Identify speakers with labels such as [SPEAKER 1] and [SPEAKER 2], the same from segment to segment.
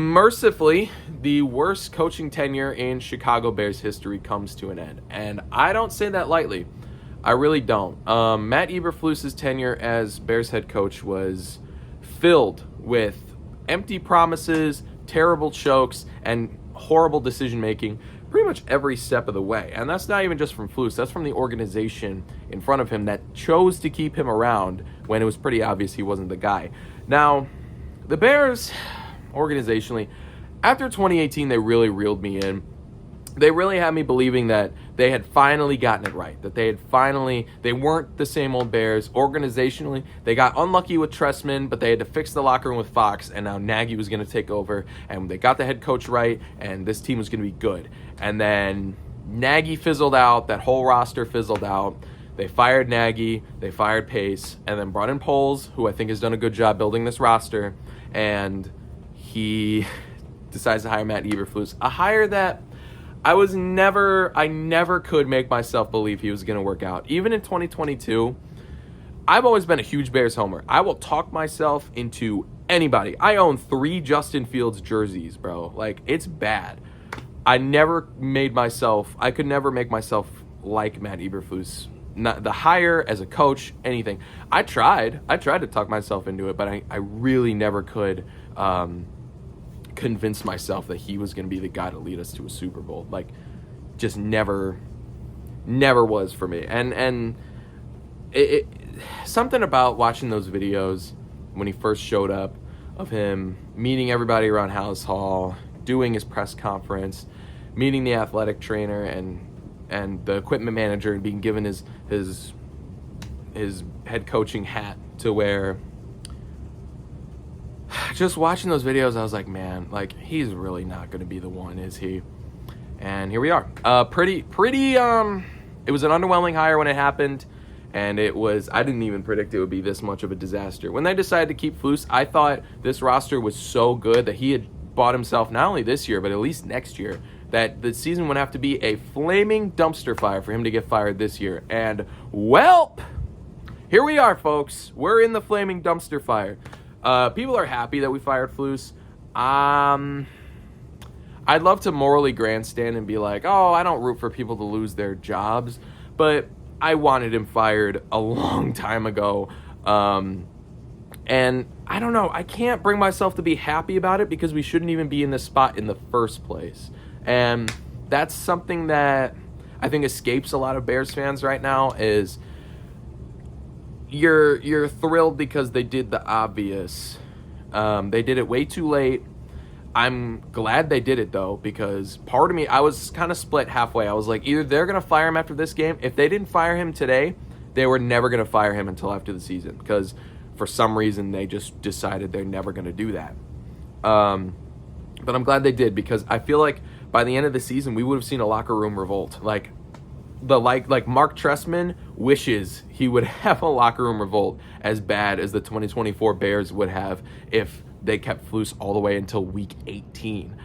[SPEAKER 1] Mercifully, the worst coaching tenure in Chicago Bears history comes to an end. And I don't say that lightly. I really don't. Matt Eberflus's tenure as Bears head coach was filled with empty promises, terrible chokes, and horrible decision-making pretty much every step of the way. And that's not even just from Flus. That's from the organization in front of him that chose to keep him around when it was pretty obvious he wasn't the guy. Now, the Bears, organizationally, after 2018, they really reeled me in. They really had me believing that they had finally gotten it right, that they weren't the same old Bears. Organizationally, they got unlucky with Trestman, but they had to fix the locker room with Fox, and now Nagy was going to take over, and they got the head coach right, and this team was going to be good. And then Nagy fizzled out, that whole roster fizzled out. They fired Nagy, they fired Pace, and then brought in Poles, who I think has done a good job building this roster, and he decides to hire Matt Eberflus, a hire that I never could make myself believe he was going to work out. Even in 2022, I've always been a huge Bears homer. I will talk myself into anybody. I own 3 Justin Fields jerseys, bro. Like, it's bad. I could never make myself like Matt Eberflus. Not the hire, as a coach, anything. I tried to talk myself into it, but I really never could convince myself that he was going to be the guy to lead us to a Super Bowl. Like, just never was for me. And it something about watching those videos when he first showed up, of him meeting everybody around Hallis Hall, doing his press conference, meeting the athletic trainer and the equipment manager, and being given his head coaching hat to wear. Just watching those videos, I was like, man, like, he's really not going to be the one, is he? And here we are. It was an underwhelming hire when it happened, and I didn't even predict it would be this much of a disaster. When they decided to keep Flus, I thought this roster was so good that he had bought himself not only this year, but at least next year, that the season would have to be a flaming dumpster fire for him to get fired this year. And, well, here we are, folks. We're in the flaming dumpster fire. People are happy that we fired Flus. I'd love to morally grandstand and be like, oh, I don't root for people to lose their jobs, but I wanted him fired a long time ago. And I don't know, I can't bring myself to be happy about it because we shouldn't even be in this spot in the first place. And that's something that I think escapes a lot of Bears fans right now, is you're thrilled because they did the obvious. They did it way too late. I'm glad they did it, though, because part of me, I was kind of split halfway. I was like, either they're going to fire him after this game. If they didn't fire him today, they were never going to fire him until after the season, because for some reason they just decided they're never going to do that. But I'm glad they did, because I feel like by the end of the season, we would have seen a locker room revolt. Like Mark Trestman wishes he would have a locker room revolt as bad as the 2024 Bears would have if they kept Flus all the way until week 18.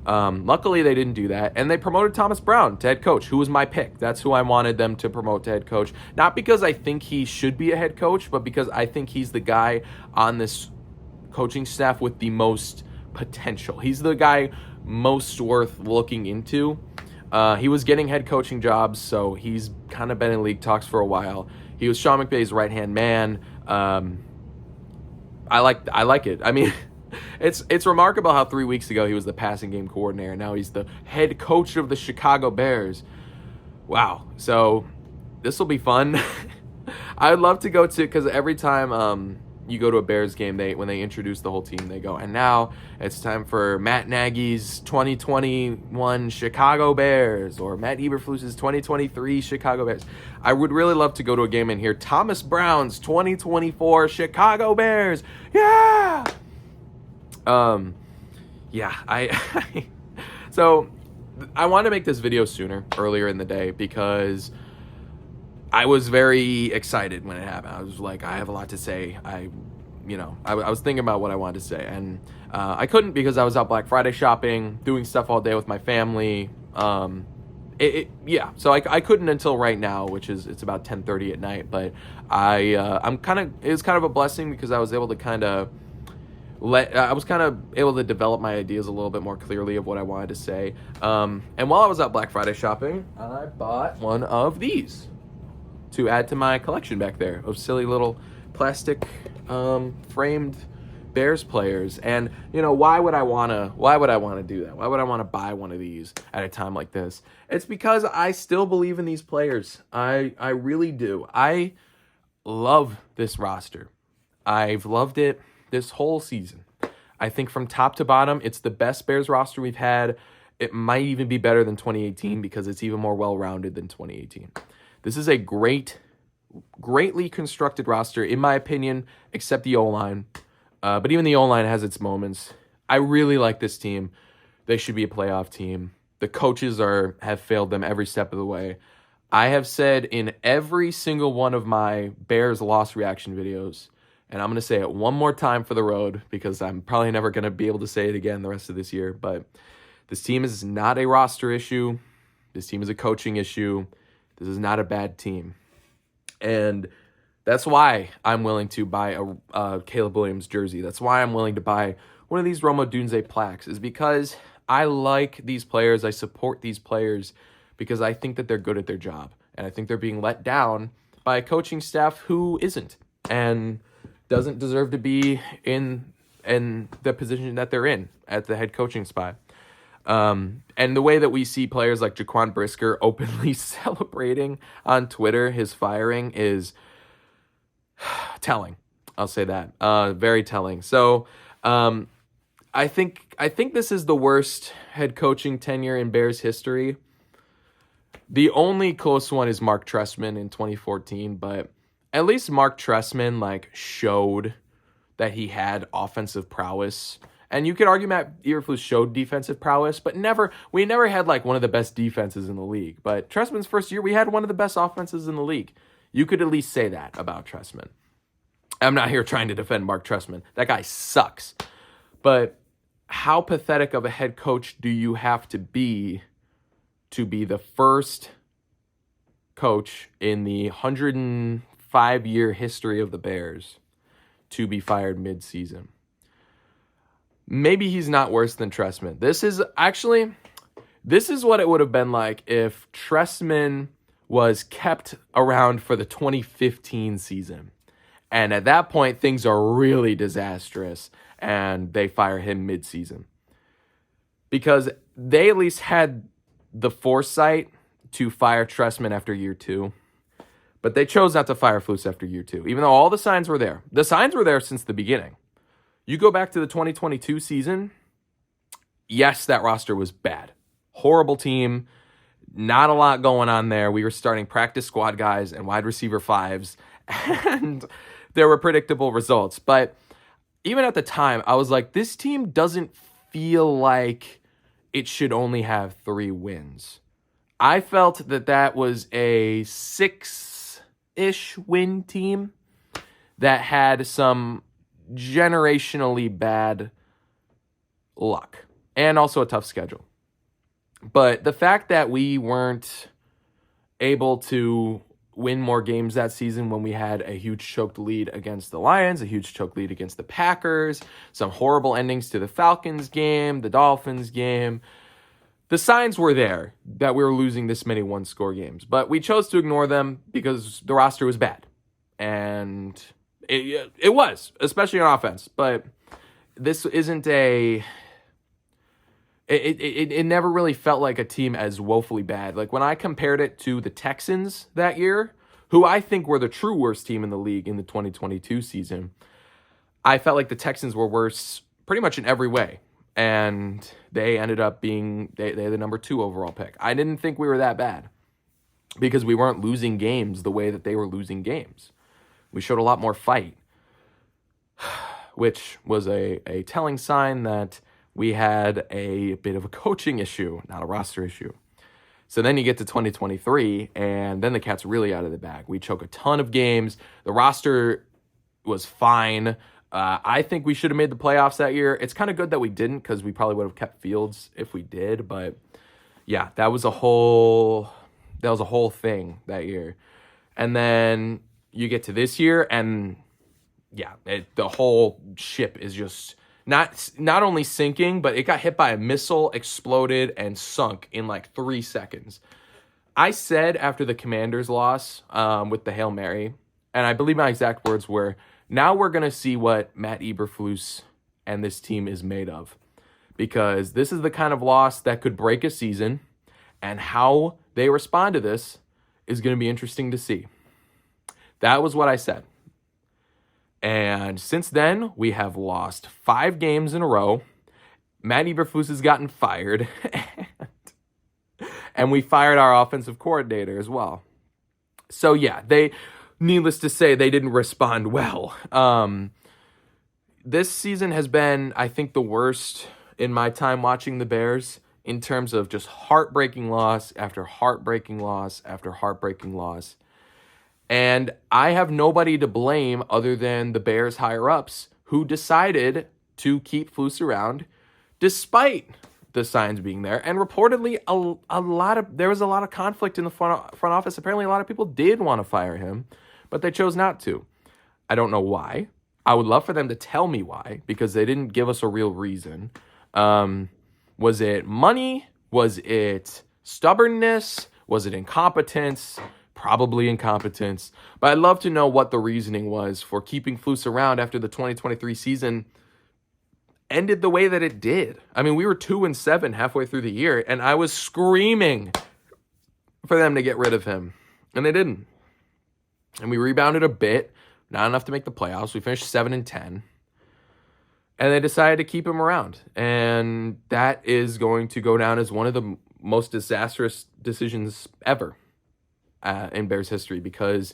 [SPEAKER 1] Luckily, they didn't do that, and they promoted Thomas Brown to head coach, who was my pick. That's who I wanted them to promote to head coach. Not because I think he should be a head coach, but because I think he's the guy on this coaching staff with the most potential. He's the guy most worth looking into. He was getting head coaching jobs, so he's kind of been in league talks for a while. He was Sean McVay's right-hand man. I like it. I mean, it's remarkable how 3 weeks ago he was the passing game coordinator. Now he's the head coach of the Chicago Bears. Wow. So this will be fun. I'd love to go to, because every time you go to a Bears game, when they introduce the whole team, they go, and now it's time for Matt Nagy's 2021 Chicago Bears, or Matt Eberflus's 2023 Chicago Bears. I would really love to go to a game and hear Thomas Brown's 2024 Chicago Bears. Yeah! So I wanted to make this video earlier in the day, because I was very excited when it happened. I was like, I have a lot to say. I was thinking about what I wanted to say, and I couldn't, because I was out Black Friday shopping, doing stuff all day with my family. So I couldn't until right now, which is, it's about 10:30 at night. But it was kind of a blessing, because I was able to kind of I was kind of able to develop my ideas a little bit more clearly of what I wanted to say. And while I was out Black Friday shopping, I bought one of these to add to my collection back there of silly little plastic framed Bears players. And why would I want to do that? Why would I want to buy one of these at a time like this? It's because I still believe in these players. I really do. I love this roster. I've loved it this whole season. I think from top to bottom, it's the best Bears roster we've had. It might even be better than 2018 because it's even more well-rounded than 2018. This is a greatly constructed roster, in my opinion, except the O-line. But even the O-line has its moments. I really like this team. They should be a playoff team. The coaches have failed them every step of the way. I have said in every single one of my Bears loss reaction videos, and I'm going to say it one more time for the road because I'm probably never going to be able to say it again the rest of this year, but this team is not a roster issue. This team is a coaching issue. This is not a bad team. And that's why I'm willing to buy a Caleb Williams jersey. That's why I'm willing to buy one of these Rome Odunze plaques, is because I like these players. I support these players because I think that they're good at their job. And I think they're being let down by a coaching staff who isn't and doesn't deserve to be in the position that they're in at the head coaching spot. And the way that we see players like Jaquan Brisker openly celebrating on Twitter his firing is telling. I'll say that. Very telling. So I think this is the worst head coaching tenure in Bears history. The only close one is Mark Trestman in 2014, but at least Mark Trestman showed that he had offensive prowess. And you could argue Matt Eberflus showed defensive prowess, but we never had one of the best defenses in the league. But Trestman's first year, we had one of the best offenses in the league. You could at least say that about Trestman. I'm not here trying to defend Mark Trestman. That guy sucks. But how pathetic of a head coach do you have to be the first coach in the 105-year history of the Bears to be fired mid-season? Maybe he's not worse than Trestman. This is what it would have been like if Trestman was kept around for the 2015 season. And at that point, things are really disastrous, and they fire him mid-season. Because they at least had the foresight to fire Trestman after year 2. But they chose not to fire Flus after year 2, even though all the signs were there. The signs were there since the beginning. You go back to the 2022 season, yes, that roster was bad. Horrible team. Not a lot going on there. We were starting practice squad guys and wide receiver 5s, and there were predictable results. But even at the time, I was like, this team doesn't feel like it should only have 3 wins. I felt that was a 6-ish win team that had some generationally bad luck and also a tough schedule. But the fact that we weren't able to win more games that season when we had a huge choked lead against the Lions, a huge choked lead against the Packers, some horrible endings to the Falcons game, the Dolphins game. The signs were there that we were losing this many one-score games, but we chose to ignore them because the roster was bad. And it was, especially on offense. But this isn't It never really felt like a team as woefully bad. When I compared it to the Texans that year, who I think were the true worst team in the league in the 2022 season, I felt like the Texans were worse pretty much in every way. And they ended up being, they had the number 2 overall pick. I didn't think we were that bad because we weren't losing games the way that they were losing games. We showed a lot more fight, which was a telling sign that we had a bit of a coaching issue, not a roster issue. So then you get to 2023, and then the cat's really out of the bag. We choke a ton of games. The roster was fine. I think we should have made the playoffs that year. It's kind of good that we didn't because we probably would have kept Fields if we did. But yeah, that was a whole thing that year. And then you get to this year, and yeah, the whole ship is just not only sinking, but it got hit by a missile, exploded, and sunk in like 3 seconds. I said after the Commanders loss with the Hail Mary, and I believe my exact words were, now we're going to see what Matt Eberflus and this team is made of. Because this is the kind of loss that could break a season, and how they respond to this is going to be interesting to see. That was what I said. And since then, we have lost 5 games in a row. Matt Eberflus has gotten fired. And we fired our offensive coordinator as well. So yeah, needless to say, they didn't respond well. This season has been, I think, the worst in my time watching the Bears in terms of just heartbreaking loss after heartbreaking loss after heartbreaking loss. And I have nobody to blame other than the Bears higher-ups who decided to keep Flus around despite the signs being there. And reportedly, there was a lot of conflict in the front office. Apparently, a lot of people did want to fire him, but they chose not to. I don't know why. I would love for them to tell me why, because they didn't give us a real reason. Was it money? Was it stubbornness? Was it incompetence? Probably incompetence. But I'd love to know what the reasoning was for keeping Flus around after the 2023 season ended the way that it did. I mean, we were 2-7 halfway through the year, and I was screaming for them to get rid of him, and they didn't. And we rebounded a bit, not enough to make the playoffs. We finished 7-10, and they decided to keep him around, and that is going to go down as one of the most disastrous decisions ever in Bears history, because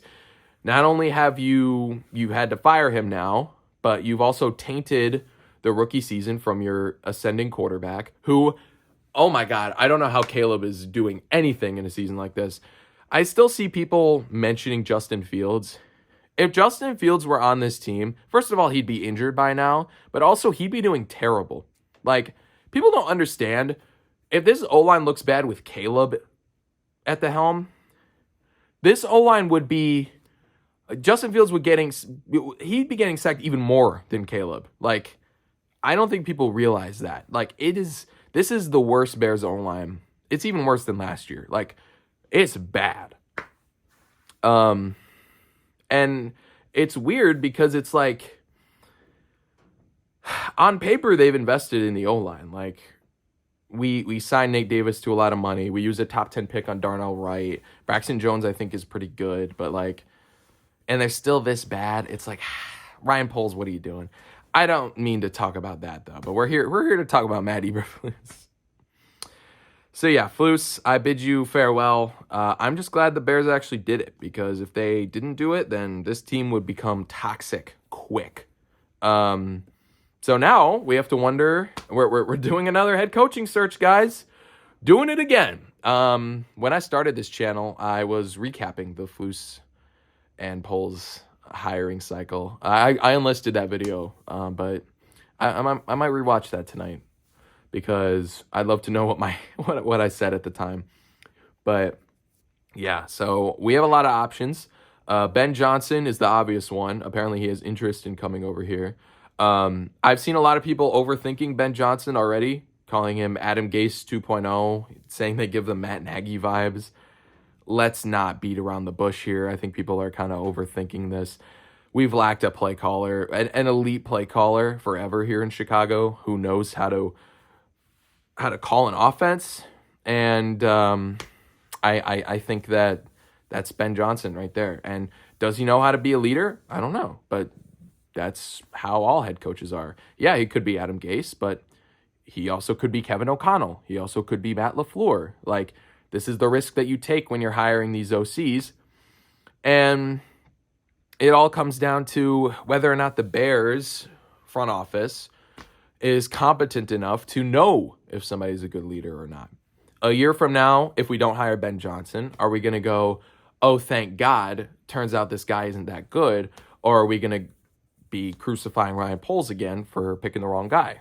[SPEAKER 1] not only have you had to fire him now, but you've also tainted the rookie season from your ascending quarterback who, oh my God, I don't know how Caleb is doing anything in a season like this. I still see people mentioning Justin Fields. If Justin Fields were on this team, first of all, he'd be injured by now, but also he'd be doing terrible. Like, people don't understand. If this O-line looks bad with Caleb at the helm, this O-line would be, Justin Fields he'd be getting sacked even more than Caleb. Like, I don't think people realize that. Like, this is the worst Bears O-line. It's even worse than last year. Like, it's bad. And it's weird because it's like, on paper, they've invested in the O-line. Like, we signed Nate Davis to a lot of money. We used a top 10 pick on Darnell Wright. Braxton Jones, I think, is pretty good. But, like, and they're still this bad. It's like, Ryan Poles, what are you doing? I don't mean to talk about that, though. But we're here to talk about Matt Eberflus. So, yeah, Flus, I bid you farewell. I'm just glad the Bears actually did it, because if they didn't do it, then this team would become toxic quick. So now we have to wonder, we're doing another head coaching search, guys. Doing it again. When I started this channel, I was recapping the Flus and Poles hiring cycle. I enlisted that video, but I might rewatch that tonight, because I'd love to know what I said at the time. But yeah, so we have a lot of options. Ben Johnson is the obvious one. Apparently he has interest in coming over here. I've seen a lot of people overthinking Ben Johnson already, calling him Adam Gase 2.0, saying they give them Matt Nagy vibes. Let's not beat around the bush here. I think people are kind of overthinking this. We've lacked a play caller, an elite play caller forever here in Chicago who knows how to call an offense. And I think that's Ben Johnson right there. And does he know how to be a leader? I don't know, but that's how all head coaches are. Yeah, he could be Adam Gase, but he also could be Kevin O'Connell. He also could be Matt LaFleur. Like, this is the risk that you take when you're hiring these OCs. And it all comes down to whether or not the Bears front office is competent enough to know if somebody's a good leader or not. A year from now, if we don't hire Ben Johnson, are we going to go, oh, thank God, turns out this guy isn't that good? Or are we going to be crucifying Ryan Poles again for picking the wrong guy?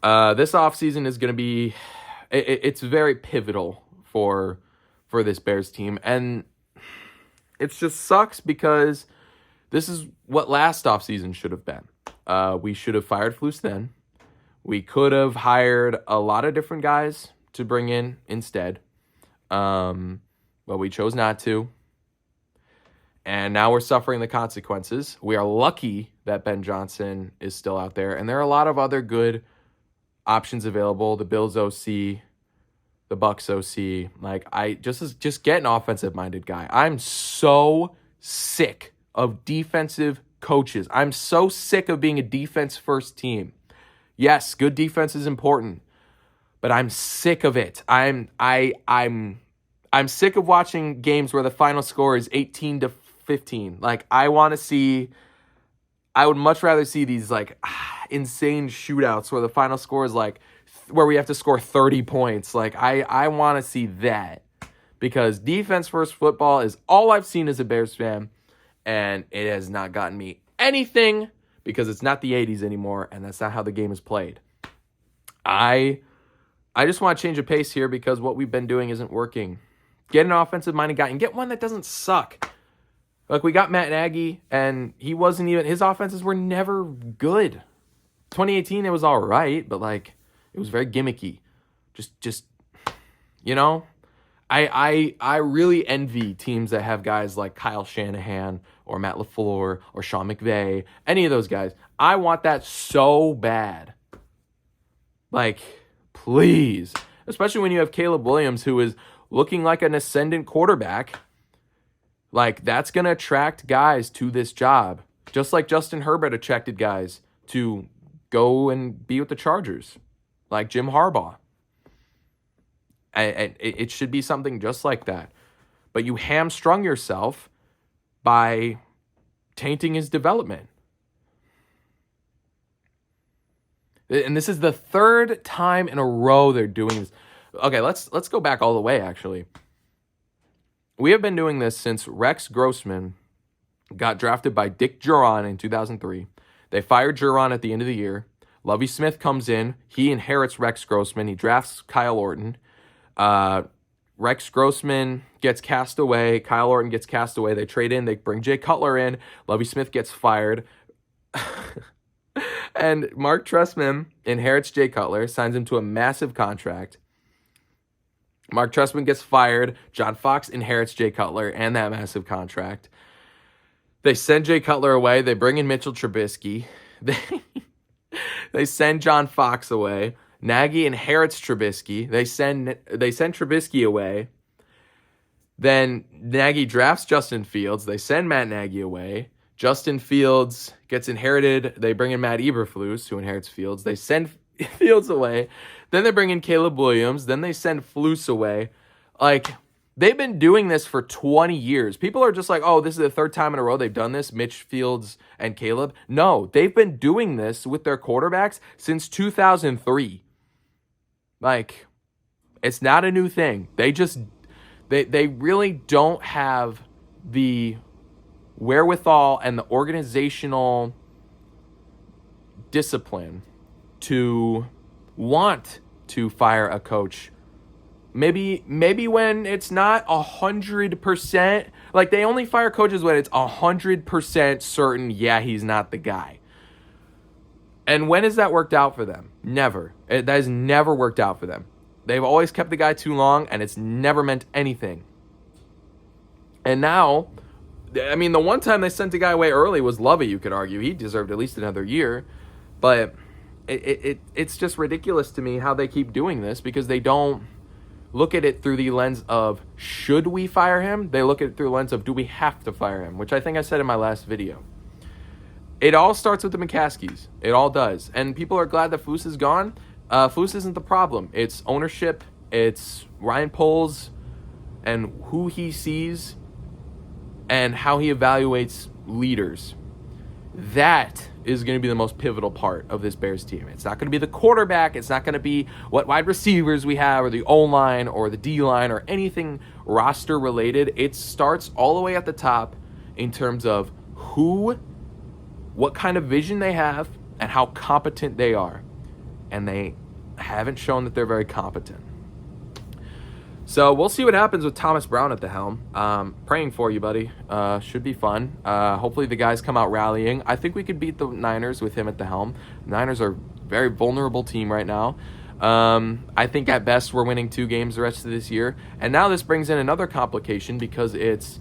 [SPEAKER 1] This offseason is going to be, it's very pivotal for this Bears team. And it just sucks because this is what last offseason should have been. We should have fired Flus then. We could have hired a lot of different guys to bring in instead. But we chose not to. And now we're suffering the consequences. We are lucky that Ben Johnson is still out there. And there are a lot of other good options available. The Bills OC, the Bucks OC. Like, just get an offensive-minded guy. I'm so sick of defensive coaches. I'm so sick of being a defense-first team. Yes, good defense is important, but I'm sick of it. I'm sick of watching games where the final score is 18-15. Like, I would much rather see these like insane shootouts where the final score is like where we have to score 30 points. Like, I want to see that, because defense first football is all I've seen as a Bears fan, and it has not gotten me anything, because it's not the 80s anymore, and that's not how the game is played. I just want to change the pace here, because what we've been doing isn't working. Get an offensive-minded guy, and get one that doesn't suck. Like, we got Matt Nagy, and his offenses were never good. 2018, it was all right, but, like, it was very gimmicky. Just you know? I really envy teams that have guys like Kyle Shanahan or Matt LaFleur or Sean McVay, any of those guys. I want that so bad. Like, please. Especially when you have Caleb Williams, who is looking like an ascendant quarterback. Like, that's going to attract guys to this job. Just like Justin Herbert attracted guys to go and be with the Chargers. Like Jim Harbaugh. And it should be something just like that. But you hamstrung yourself by tainting his development. And this is the third time in a row they're doing this. Okay, let's go back all the way, actually. We have been doing this since Rex Grossman got drafted by Dick Jauron in 2003. They fired Jauron at the end of the year. Lovie Smith comes in. He inherits Rex Grossman. He drafts Kyle Orton. Rex Grossman gets cast away. Kyle Orton gets cast away. They trade in. They bring Jay Cutler in. Lovie Smith gets fired. And Mark Trestman inherits Jay Cutler, signs him to a massive contract. Mark Trestman gets fired. John Fox inherits Jay Cutler and that massive contract. They send Jay Cutler away. They bring in Mitchell Trubisky. They send John Fox away. Nagy inherits Trubisky. They send Trubisky away. Then Nagy drafts Justin Fields. They send Matt Nagy away. Justin Fields gets inherited. They bring in Matt Eberflus, who inherits Fields. They send Fields away. Then they bring in Caleb Williams. Then they send Flus away. Like, they've been doing this for 20 years. People are just like, oh, this is the third time in a row they've done this, Mitch, Fields, and Caleb. No, they've been doing this with their quarterbacks since 2003. Like, it's not a new thing. They really don't have the wherewithal and the organizational discipline to want to fire a coach. Maybe when it's not 100%, like, they only fire coaches when it's 100% certain, yeah, he's not the guy. And when has that worked out for them? Never. That has never worked out for them. They've always kept the guy too long, and it's never meant anything. And now, I mean, the one time they sent the guy away early was Lovey, you could argue. He deserved at least another year. But it's just ridiculous to me how they keep doing this, because they don't look at it through the lens of, should we fire him? They look at it through the lens of, do we have to fire him? Which I think I said in my last video. It all starts with the McCaskies. It all does. And people are glad that Flus is gone. Flus isn't the problem. It's ownership. It's Ryan Poles and who he sees and how he evaluates leaders. That is going to be the most pivotal part of this Bears team. It's not going to be the quarterback. It's not going to be what wide receivers we have or the O-line or the D-line or anything roster related. It starts all the way at the top in terms of what kind of vision they have and how competent they are. And they haven't shown that they're very competent. So we'll see what happens with Thomas Brown at the helm. Praying for you, buddy. Should be fun. Hopefully the guys come out rallying. I think we could beat the Niners with him at the helm. The Niners are a very vulnerable team right now. I think at best we're winning 2 games the rest of this year. And now this brings in another complication because it's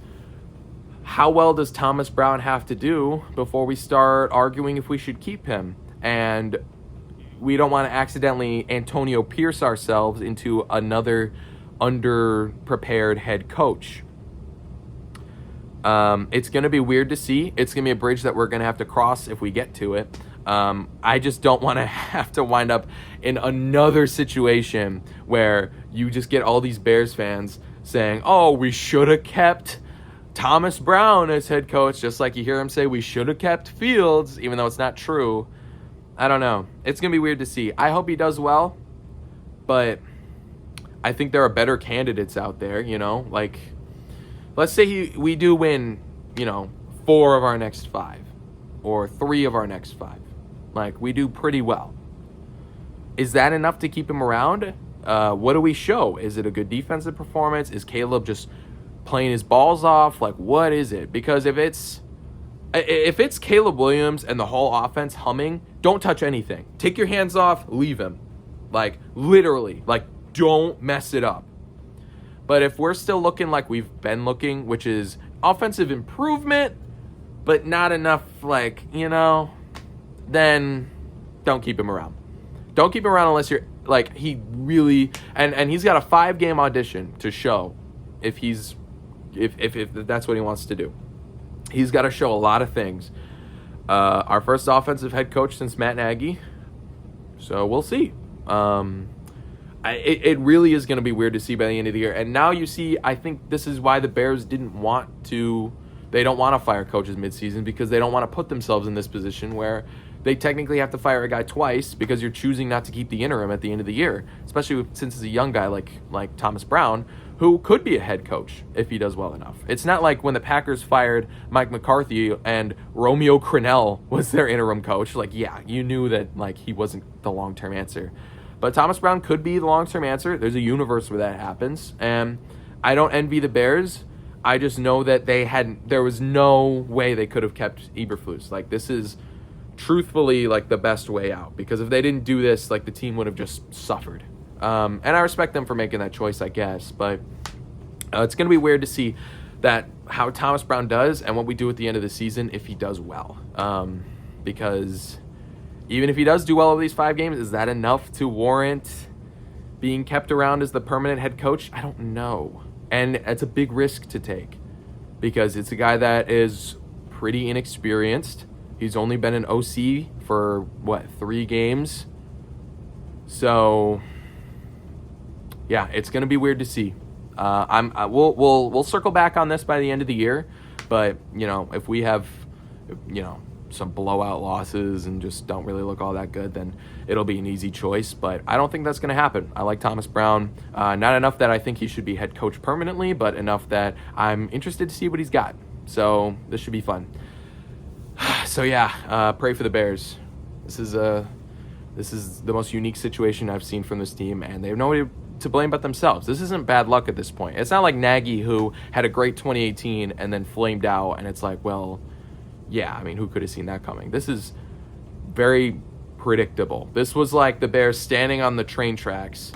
[SPEAKER 1] how well does Thomas Brown have to do before we start arguing if we should keep him? And we don't want to accidentally Antonio Pierce ourselves into another underprepared head coach. It's going to be weird to see. It's going to be a bridge that we're going to have to cross if we get to it. I just don't want to have to wind up in another situation where you just get all these Bears fans saying, oh, we should have kept Thomas Brown as head coach, just like you hear him say we should have kept Fields, even though it's not true. I don't know. It's going to be weird to see. I hope he does well, but I think there are better candidates out there, you know? Like, let's say we do win, 4 of our next 5 or 3 of our next 5. Like, we do pretty well. Is that enough to keep him around? What do we show? Is it a good defensive performance? Is Caleb just playing his balls off? Like, what is it? Because if it's Caleb Williams and the whole offense humming, don't touch anything. Take your hands off, leave him. Like, literally. Like, don't mess it up. But if we're still looking like we've been looking, which is offensive improvement, but not enough, then don't keep him around. Don't keep him around unless you're, he really, and he's got a 5-game audition to show if that's what he wants to do. He's got to show a lot of things. Our first offensive head coach since Matt Nagy, so we'll see. It really is going to be weird to see by the end of the year. And now you see, I think this is why the Bears they don't want to fire coaches midseason, because they don't want to put themselves in this position where they technically have to fire a guy twice because you're choosing not to keep the interim at the end of the year, especially since it's a young guy like Thomas Brown, who could be a head coach if he does well enough. It's not like when the Packers fired Mike McCarthy and Romeo Crennel was their interim coach. You knew that he wasn't the long-term answer. But Thomas Brown could be the long-term answer. There's a universe where that happens. And I don't envy the Bears. I just know that there was no way they could have kept Eberflus. This is truthfully the best way out. Because if they didn't do this, the team would have just suffered. And I respect them for making that choice, I guess. But it's going to be weird to see how Thomas Brown does and what we do at the end of the season if he does well. Because even if he does do well over these 5 games, is that enough to warrant being kept around as the permanent head coach? I don't know. And it's a big risk to take because it's a guy that is pretty inexperienced. He's only been an OC for, 3 games? So, yeah, it's going to be weird to see. We'll circle back on this by the end of the year. But, if we have, some blowout losses and just don't really look all that good, then it'll be an easy choice. But I don't think that's going to happen. I like Thomas Brown. Not enough that I think he should be head coach permanently, but enough that I'm interested to see what he's got. So this should be fun. So yeah, pray for the Bears. This is the most unique situation I've seen from this team, and they have nobody to blame but themselves. This isn't bad luck at this point. It's not like Nagy, who had a great 2018 and then flamed out, and it's yeah, who could have seen that coming? This is very predictable. This was like the Bears standing on the train tracks.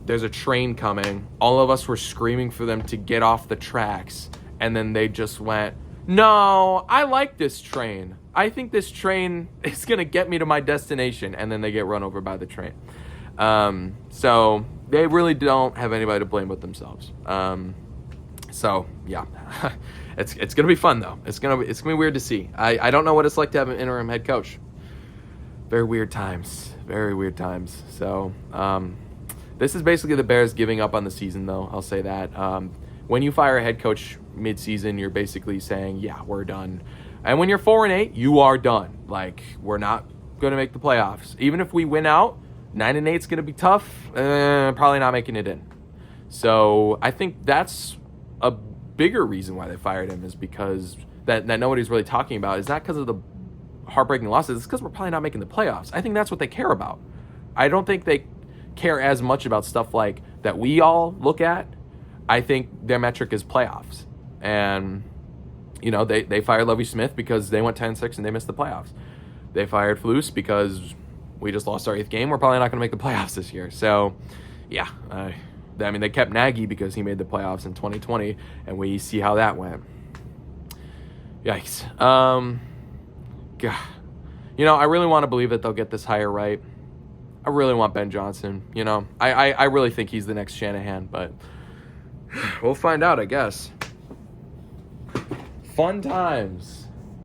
[SPEAKER 1] There's a train coming. All of us were screaming for them to get off the tracks. And then they just went, no, I like this train. I think this train is going to get me to my destination. And then they get run over by the train. So they really don't have anybody to blame but themselves. So yeah, it's going to be fun though. It's going to be weird to see. I don't know what it's like to have an interim head coach. Very weird times. So, this is basically the Bears giving up on the season though. I'll say that. When you fire a head coach mid-season, you're basically saying, yeah, we're done. And when you're 4-8, you are done. We're not going to make the playoffs. Even if we win out, 9-8 is going to be tough. Probably not making it in. So I think that's a bigger reason why they fired him, is because that nobody's really talking about. It's not because of the heartbreaking losses. It's because we're probably not making the playoffs. I think that's what they care about. I don't think they care as much about stuff like that we all look at, I think their metric is playoffs. And, you know, they fired Lovie Smith because they went 10-6 and they missed the playoffs. They fired Flus because we just lost our 8th game. We're probably not going to make the playoffs this year. So, yeah, I mean, they kept Nagy because he made the playoffs in 2020, and we see how that went. Yikes. God. You know, I really want to believe that they'll get this hire right. I really want Ben Johnson. You know, I really think he's the next Shanahan, but we'll find out, I guess. Fun times.